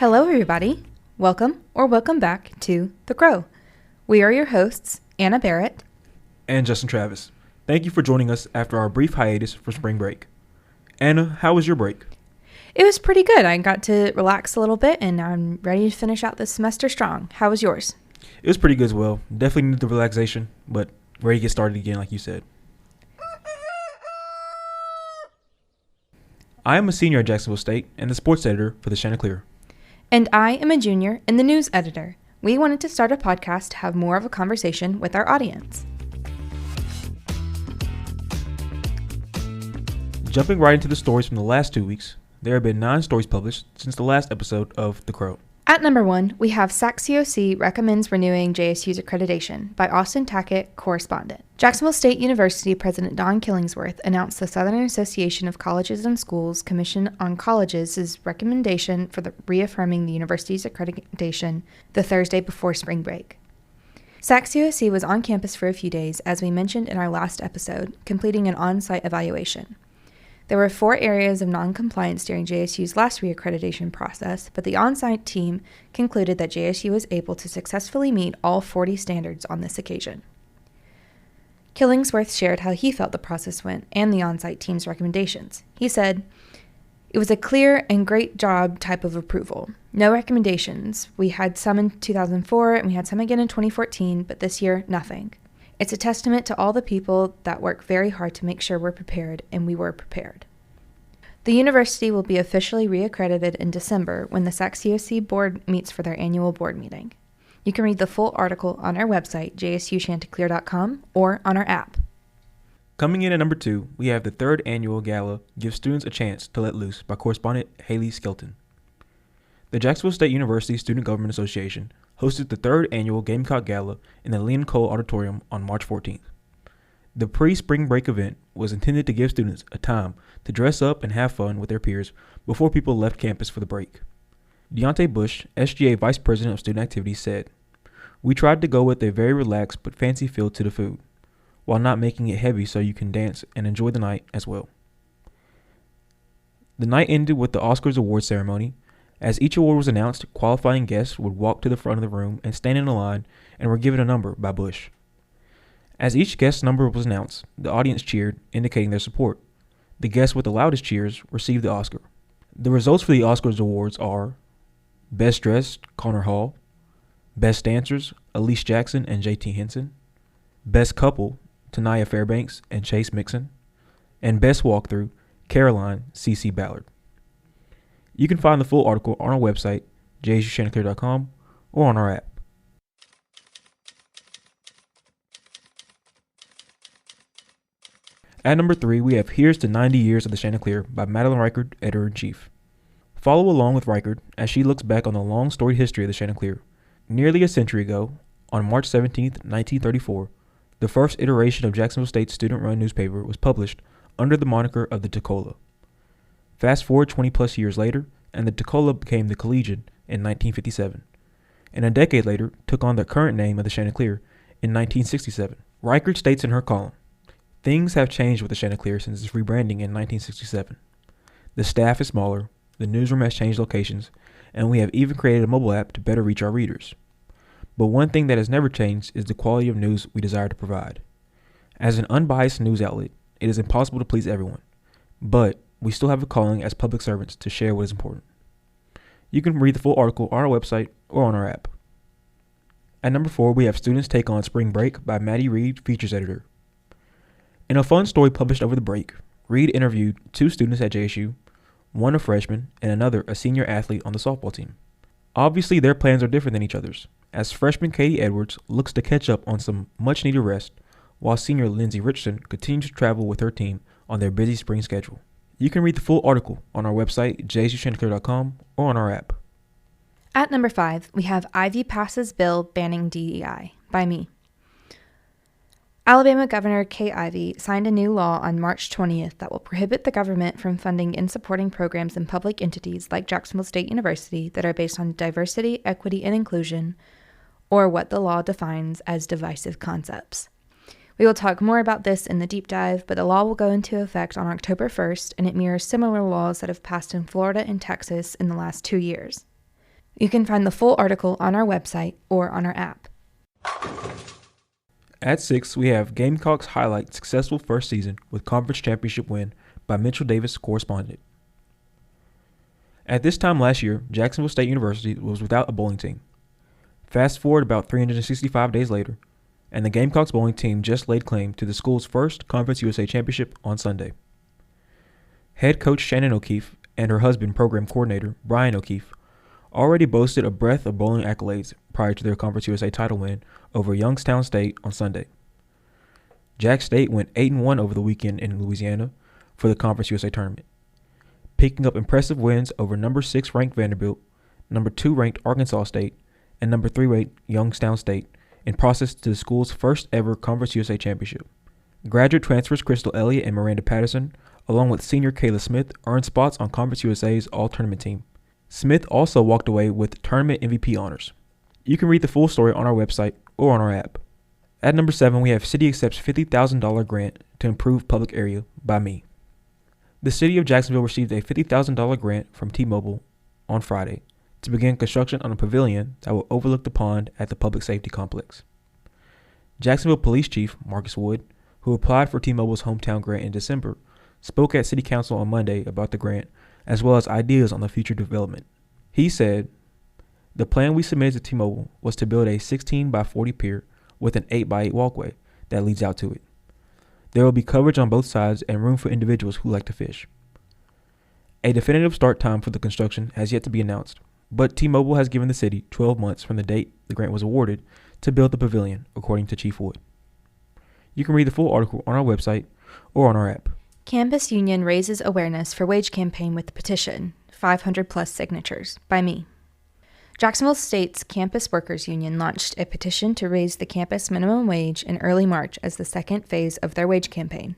Hello, everybody. Welcome or welcome back to The Crow. We are your hosts, Anna Barrett and Justin Travis. Thank you for joining us after our brief hiatus for spring break. Anna, how was your break? It was pretty good. I got to relax a little bit, and I'm ready to finish out this semester strong. How was yours? It was pretty good as well. Definitely needed the relaxation, but ready to get started again, like you said. I am a senior at Jacksonville State and the sports editor for the Chanticleer. And I am a junior and the news editor. We wanted to start a podcast to have more of a conversation with our audience. Jumping right into the stories from the last 2 weeks, there have been 9 stories published since the last episode of The Crow. At number 1, we have SACCOC recommends renewing JSU's accreditation by Austin Tackett, correspondent. Jacksonville State University President Don Killingsworth announced the Southern Association of Colleges and Schools Commission on Colleges' recommendation for reaffirming the university's accreditation the Thursday before spring break. SACCOC was on campus for a few days, as we mentioned in our last episode, completing an on-site evaluation. There were 4 areas of non-compliance during JSU's last reaccreditation process, but the on-site team concluded that JSU was able to successfully meet all 40 standards on this occasion. Killingsworth shared how he felt the process went and the on-site team's recommendations. He said, "It was a clear and great job type of approval. No recommendations. We had some in 2004 and we had some again in 2014, but this year, nothing. It's a testament to all the people that work very hard to make sure we're prepared, and we were prepared." The university will be officially reaccredited in December when the SACCOC board meets for their annual board meeting. You can read the full article on our website, jsuchanticleer.com, or on our app. Coming in at number 2, we have the 3rd annual gala Give Students a Chance to Let Loose by correspondent Haley Skelton. The Jacksonville State University Student Government Association hosted the 3rd annual Gamecock Gala in the Leon Cole Auditorium on March 14th. The pre-spring break event was intended to give students a time to dress up and have fun with their peers before people left campus for the break. Deontay Bush, SGA Vice President of Student Activities, said, "We tried to go with a very relaxed but fancy feel to the food, while not making it heavy so you can dance and enjoy the night as well." The night ended with the Oscars award ceremony. As each award was announced, qualifying guests would walk to the front of the room and stand in a line and were given a number by Bush. As each guest's number was announced, the audience cheered, indicating their support. The guest with the loudest cheers received the Oscar. The results for the Oscars awards are Best Dressed, Connor Hall; Best Dancers, Elise Jackson and JT Henson; Best Couple, Tanaya Fairbanks and Chase Mixon; and Best Walkthrough, Caroline C.C. Ballard. You can find the full article on our website, jsuchanticleer.com, or on our app. At number 3, we have Here's to 90 Years of the Chanticleer by Madeline Reichard, Editor-in-Chief. Follow along with Reichard as she looks back on the long storied history of the Chanticleer. Nearly a century ago, on March 17, 1934, the first iteration of Jacksonville State's student-run newspaper was published under the moniker of the Toccola. Fast forward 20 plus years later, and the Toccola became the Collegian in 1957, and a decade later took on the current name of the Chanticleer in 1967. Reichard states in her column, "Things have changed with the Chanticleer since its rebranding in 1967. The staff is smaller, the newsroom has changed locations, and we have even created a mobile app to better reach our readers. But one thing that has never changed is the quality of news we desire to provide. As an unbiased news outlet, it is impossible to please everyone, but we still have a calling as public servants to share what is important." You can read the full article on our website or on our app. At number 4, we have Students Take on Spring Break by Maddie Reed, features editor. In a fun story published over the break, Reed interviewed 2 students at JSU, one a freshman and another a senior athlete on the softball team. Obviously, their plans are different than each other's, as freshman Katie Edwards looks to catch up on some much-needed rest, while senior Lindsay Richardson continues to travel with her team on their busy spring schedule. You can read the full article on our website, jsuchanticleer.com, or on our app. At number 5, we have Ivy passes bill banning DEI by me. Alabama Governor Kay Ivey signed a new law on March 20th that will prohibit the government from funding and supporting programs in public entities like Jacksonville State University that are based on diversity, equity, and inclusion, or what the law defines as divisive concepts. We will talk more about this in the deep dive, but the law will go into effect on October 1st, and it mirrors similar laws that have passed in Florida and Texas in the last 2 years. You can find the full article on our website or on our app. At 6, we have Gamecocks highlight successful first season with conference championship win by Mitchell Davis correspondent. At this time last year, Jacksonville State University was without a bowling team. Fast forward about 365 days later, and the Gamecocks bowling team just laid claim to the school's first Conference USA championship on Sunday. Head coach Shannon O'Keefe and her husband, program coordinator Brian O'Keefe, already boasted a breadth of bowling accolades prior to their Conference USA title win over Youngstown State on Sunday. Jack State went 8-1 over the weekend in Louisiana for the Conference USA tournament, picking up impressive wins over number 6 ranked Vanderbilt, number 2 ranked Arkansas State, and number 3 ranked Youngstown State, in process to the school's first ever Conference USA championship. Graduate transfers Crystal Elliott and Miranda Patterson, along with senior Kayla Smith, earned spots on Conference USA's all-tournament team. Smith also walked away with tournament MVP honors. You can read the full story on our website or on our app. At number 7, we have City accepts $50,000 grant to improve public area by me. The City of Jacksonville received a $50,000 grant from T-Mobile on Friday to begin construction on a pavilion that will overlook the pond at the public safety complex. Jacksonville Police Chief Marcus Wood, who applied for T-Mobile's hometown grant in December, spoke at City Council on Monday about the grant as well as ideas on the future development. He said, "The plan we submitted to T-Mobile was to build a 16 by 40 pier with an 8 by 8 walkway that leads out to it. There will be coverage on both sides and room for individuals who like to fish. A definitive start time for the construction has yet to be announced, but T-Mobile has given the city 12 months from the date the grant was awarded to build the pavilion, according to Chief Wood." You can read the full article on our website or on our app. Campus Union raises awareness for wage campaign with petition, 500 plus signatures, by me. Jacksonville State's Campus Workers Union launched a petition to raise the campus minimum wage in early March as the second phase of their wage campaign.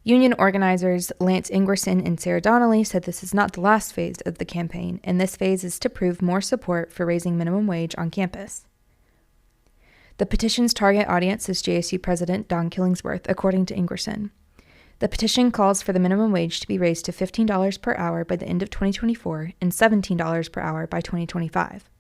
Union organizers Lance Ingerson and Sarah Donnelly said this is not the last phase of the campaign, and this phase is to prove more support for raising minimum wage on campus. The petition's target audience is JSU President Don Killingsworth, according to Ingerson. The petition calls for the minimum wage to be raised to $15 per hour by the end of 2024 and $17 per hour by 2025.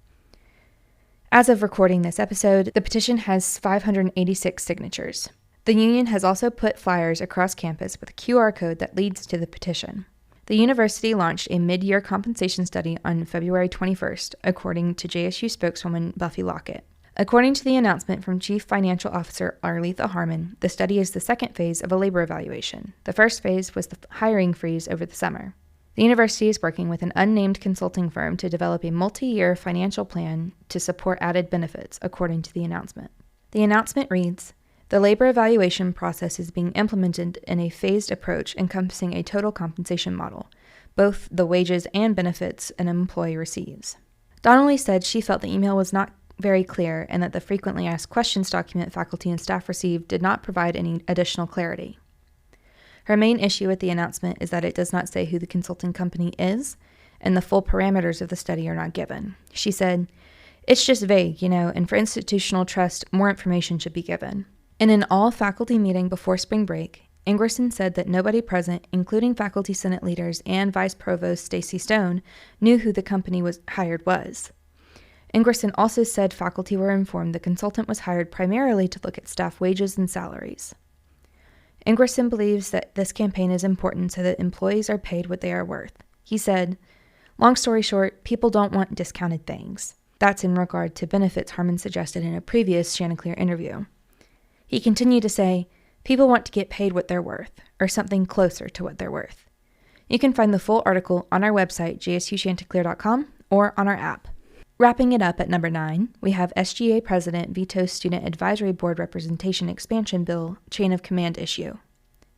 As of recording this episode, the petition has 586 signatures. The union has also put flyers across campus with a QR code that leads to the petition. The university launched a mid-year compensation study on February 21st, according to JSU spokeswoman Buffy Lockett. According to the announcement from Chief Financial Officer Arletha Harmon, the study is the second phase of a labor evaluation. The first phase was the hiring freeze over the summer. The university is working with an unnamed consulting firm to develop a multi-year financial plan to support added benefits, according to the announcement. The announcement reads, "The labor evaluation process is being implemented in a phased approach encompassing a total compensation model, both the wages and benefits an employee receives." Donnelly said she felt the email was not very clear and that the frequently asked questions document faculty and staff received did not provide any additional clarity. Her main issue with the announcement is that it does not say who the consulting company is, and the full parameters of the study are not given. She said, "It's just vague, and for institutional trust, more information should be given." In an all-faculty meeting before spring break, Ingerson said that nobody present, including faculty senate leaders and Vice Provost Stacy Stone, knew who the company was hired was. Ingerson also said faculty were informed the consultant was hired primarily to look at staff wages and salaries. Ingerson believes that this campaign is important so that employees are paid what they are worth. He said, "Long story short, people don't want discounted things." That's in regard to benefits Harmon suggested in a previous Chanticleer interview. He continued to say, "People want to get paid what they're worth, or something closer to what they're worth." You can find the full article on our website, jsuchanticleer.com, or on our app. Wrapping it up at number 9, we have SGA President vetoes Student Advisory Board Representation Expansion Bill Chain of Command issue.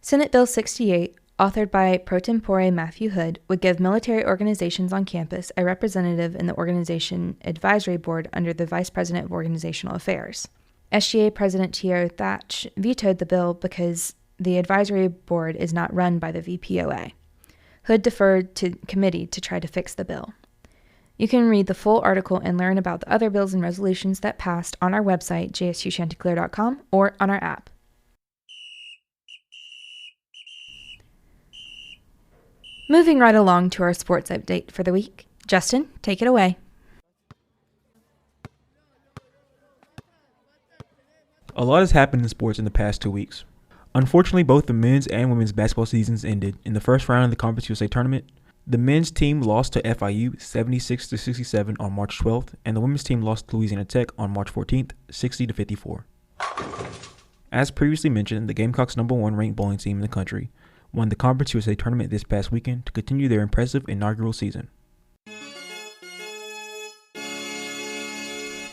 Senate Bill 68, authored by pro tempore Matthew Hood, would give military organizations on campus a representative in the Organization Advisory Board under the Vice President of Organizational Affairs. SGA President T.O. Thatch vetoed the bill because the advisory board is not run by the VPOA. Hood deferred to committee to try to fix the bill. You can read the full article and learn about the other bills and resolutions that passed on our website, jsuchanticleer.com, or on our app. Moving right along to our sports update for the week. Justin, take it away. A lot has happened in sports in the past 2 weeks. Unfortunately, both the men's and women's basketball seasons ended in the first round of the Conference USA tournament. The men's team lost to FIU 76-67 on March 12th, and the women's team lost to Louisiana Tech on March 14th, 60-54. As previously mentioned, the Gamecocks' #1 ranked bowling team in the country won the Conference USA tournament this past weekend to continue their impressive inaugural season.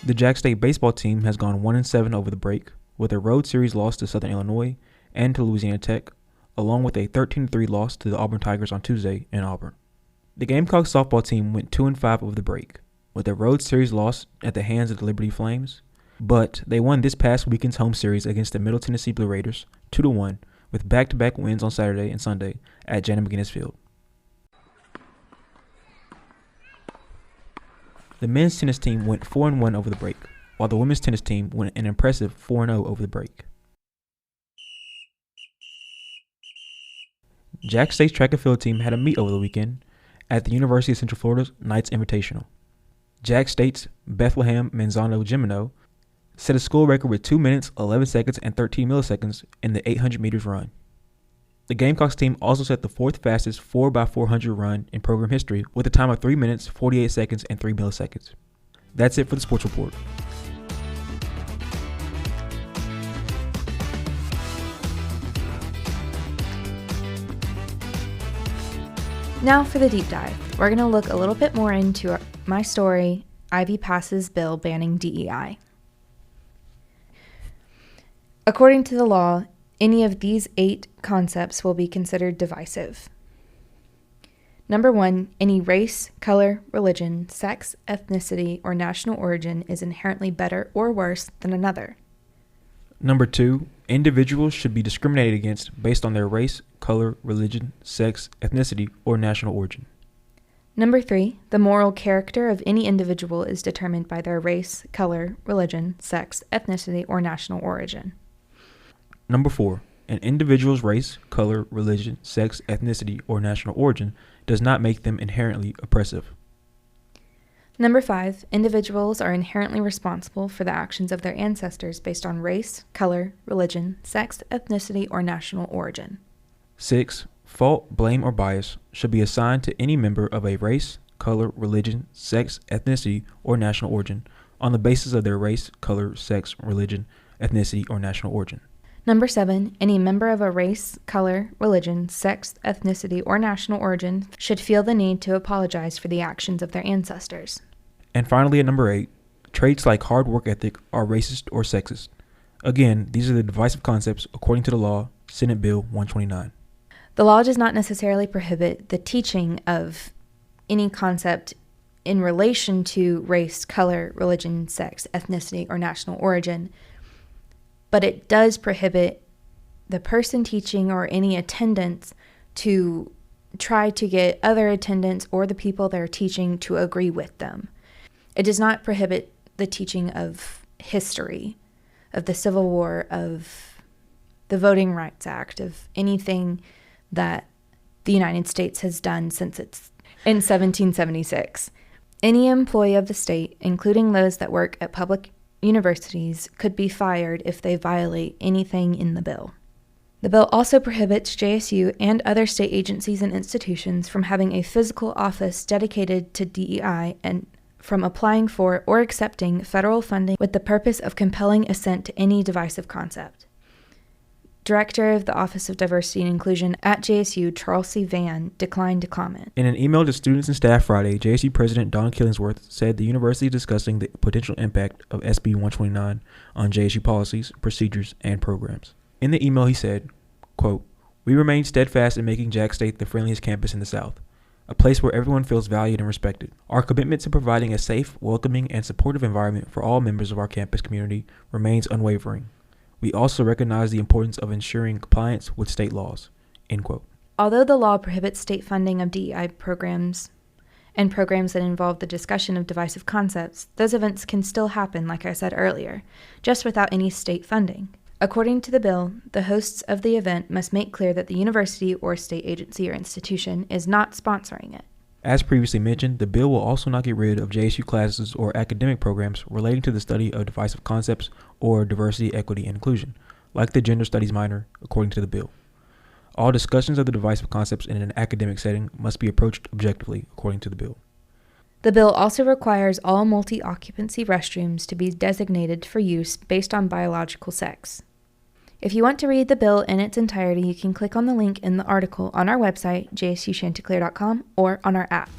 The Jack State baseball team has gone 1-7 over the break, with a road series loss to Southern Illinois and to Louisiana Tech, along with a 13-3 loss to the Auburn Tigers on Tuesday in Auburn. The Gamecocks softball team went 2-5 over the break, with a road series loss at the hands of the Liberty Flames, but they won this past weekend's home series against the Middle Tennessee Blue Raiders 2-1, with back-to-back wins on Saturday and Sunday at Jana McGinnis Field. The men's tennis team went 4-1 over the break, while the women's tennis team went an impressive 4-0 over the break. Jack State's track and field team had a meet over the weekend at the University of Central Florida's Knights Invitational. Jack State's Bethlehem Manzano Gimeno set a school record with 2 minutes, 11 seconds, and 13 milliseconds in the 800 meters run. The Gamecocks team also set the fourth fastest 4x400 run in program history with a time of 3 minutes, 48 seconds, and 3 milliseconds. That's it for the sports report. Now for the deep dive. We're going to look a little bit more into my story, Ivy passes bill banning DEI. According to the law, any of these 8 concepts will be considered divisive. Number 1, any race, color, religion, sex, ethnicity, or national origin is inherently better or worse than another. Number 2, individuals should be discriminated against based on their race, color, religion, sex, ethnicity, or national origin. Number 3, the moral character of any individual is determined by their race, color, religion, sex, ethnicity, or national origin. Number 4, an individual's race, color, religion, sex, ethnicity, or national origin does not make them inherently oppressive. Number 5, individuals are inherently responsible for the actions of their ancestors based on race, color, religion, sex, ethnicity, or national origin. 6, fault, blame, or bias should be assigned to any member of a race, color, religion, sex, ethnicity, or national origin on the basis of their race, color, sex, religion, ethnicity, or national origin. Number 7, any member of a race, color, religion, sex, ethnicity, or national origin should feel the need to apologize for the actions of their ancestors. And finally, at number 8, traits like hard work ethic are racist or sexist. Again, these are the divisive concepts according to the law, Senate Bill 129. The law does not necessarily prohibit the teaching of any concept in relation to race, color, religion, sex, ethnicity, or national origin, but it does prohibit the person teaching or any attendants to try to get other attendants or the people they're teaching to agree with them. It does not prohibit the teaching of history, of the Civil War, of the Voting Rights Act, of anything that the United States has done since it's in 1776. Any employee of the state, including those that work at public universities, could be fired if they violate anything in the bill. The bill also prohibits JSU and other state agencies and institutions from having a physical office dedicated to DEI and from applying for or accepting federal funding with the purpose of compelling assent to any divisive concept. Director of the Office of Diversity and Inclusion at JSU, Charles C. Vann, declined to comment. In an email to students and staff Friday, JSU President Don Killingsworth said the university is discussing the potential impact of SB 129 on JSU policies, procedures, and programs. In the email, he said, quote, "We remain steadfast in making Jack State the friendliest campus in the South, a place where everyone feels valued and respected. Our commitment to providing a safe, welcoming, and supportive environment for all members of our campus community remains unwavering. We also recognize the importance of ensuring compliance with state laws." End quote. Although the law prohibits state funding of DEI programs and programs that involve the discussion of divisive concepts, those events can still happen, like I said earlier, just without any state funding. According to the bill, the hosts of the event must make clear that the university or state agency or institution is not sponsoring it. As previously mentioned, the bill will also not get rid of JSU classes or academic programs relating to the study of divisive concepts or diversity, equity, and inclusion, like the gender studies minor, according to the bill. All discussions of the divisive concepts in an academic setting must be approached objectively, according to the bill. The bill also requires all multi-occupancy restrooms to be designated for use based on biological sex. If you want to read the bill in its entirety, you can click on the link in the article on our website, jsuchanticleer.com, or on our app.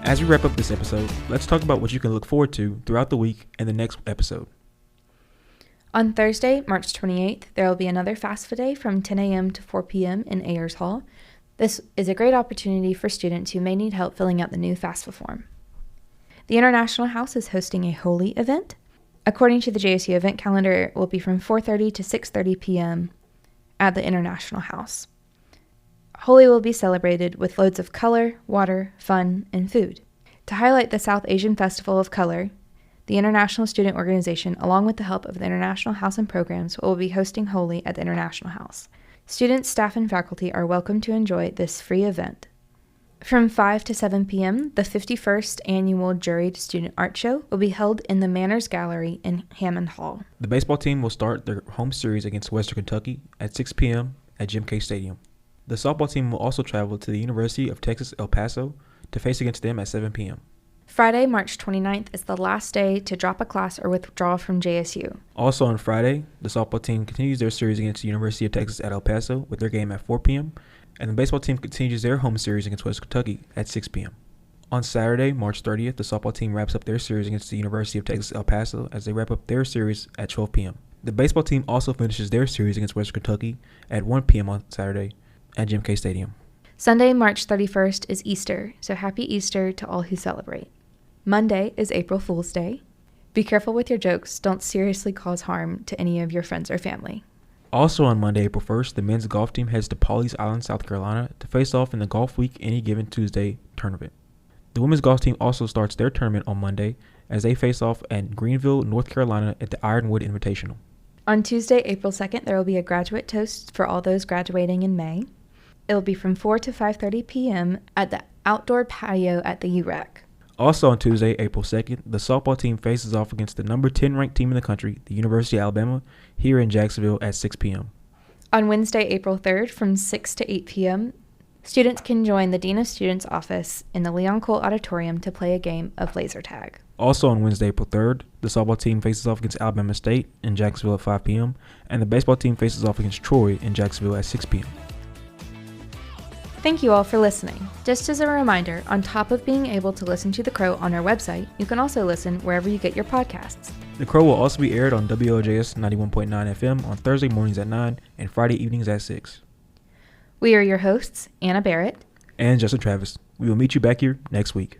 As we wrap up this episode, let's talk about what you can look forward to throughout the week and the next episode. On Thursday, March 28th, there will be another FAFSA day from 10 a.m. to 4 p.m. in Ayers Hall. This is a great opportunity for students who may need help filling out the new FAFSA form. The International House is hosting a Holy event. According to the JSU event calendar, it will be from 4:30 to 6:30 p.m. at the International House. Holy will be celebrated with loads of color, water, fun, and food. To highlight the South Asian Festival of Color, the International Student Organization, along with the help of the International House and Programs, will be hosting Holy at the International House. Students, staff, and faculty are welcome to enjoy this free event. From 5 to 7 p.m., the 51st Annual Juried Student Art Show will be held in the Manners Gallery in Hammond Hall. The baseball team will start their home series against Western Kentucky at 6 p.m. at Jim K. Stadium. The softball team will also travel to the University of Texas El Paso to face against them at 7 p.m. Friday, March 29th is the last day to drop a class or withdraw from JSU. Also on Friday, the softball team continues their series against the University of Texas at El Paso with their game at 4 p.m., and the baseball team continues their home series against West Kentucky at 6 p.m. On Saturday, March 30th, the softball team wraps up their series against the University of Texas El Paso as they wrap up their series at 12 p.m. The baseball team also finishes their series against West Kentucky at 1 p.m. on Saturday at Jim K. Stadium. Sunday, March 31st is Easter, so happy Easter to all who celebrate. Monday is April Fool's Day. Be careful with your jokes. Don't seriously cause harm to any of your friends or family. Also on Monday, April 1st, the men's golf team heads to Pawleys Island, South Carolina to face off in the Golf Week Any Given Tuesday tournament. The women's golf team also starts their tournament on Monday as they face off at Greenville, North Carolina at the Ironwood Invitational. On Tuesday, April 2nd, there will be a graduate toast for all those graduating in May. It will be from 4 to 5:30 p.m. at the outdoor patio at the UREC. Also on Tuesday, April 2nd, the softball team faces off against the number 10 ranked team in the country, the University of Alabama, here in Jacksonville at 6 p.m. On Wednesday, April 3rd, from 6 to 8 p.m., students can join the Dean of Students office in the Leon Cole Auditorium to play a game of laser tag. Also on Wednesday, April 3rd, the softball team faces off against Alabama State in Jacksonville at 5 p.m., and the baseball team faces off against Troy in Jacksonville at 6 p.m. Thank you all for listening. Just as a reminder, on top of being able to listen to The Crow on our website, you can also listen wherever you get your podcasts. The Crow will also be aired on WOJS 91.9 FM on Thursday mornings at 9 and Friday evenings at 6. We are your hosts, Anna Barrett And Justin Travis. We will meet you back here next week.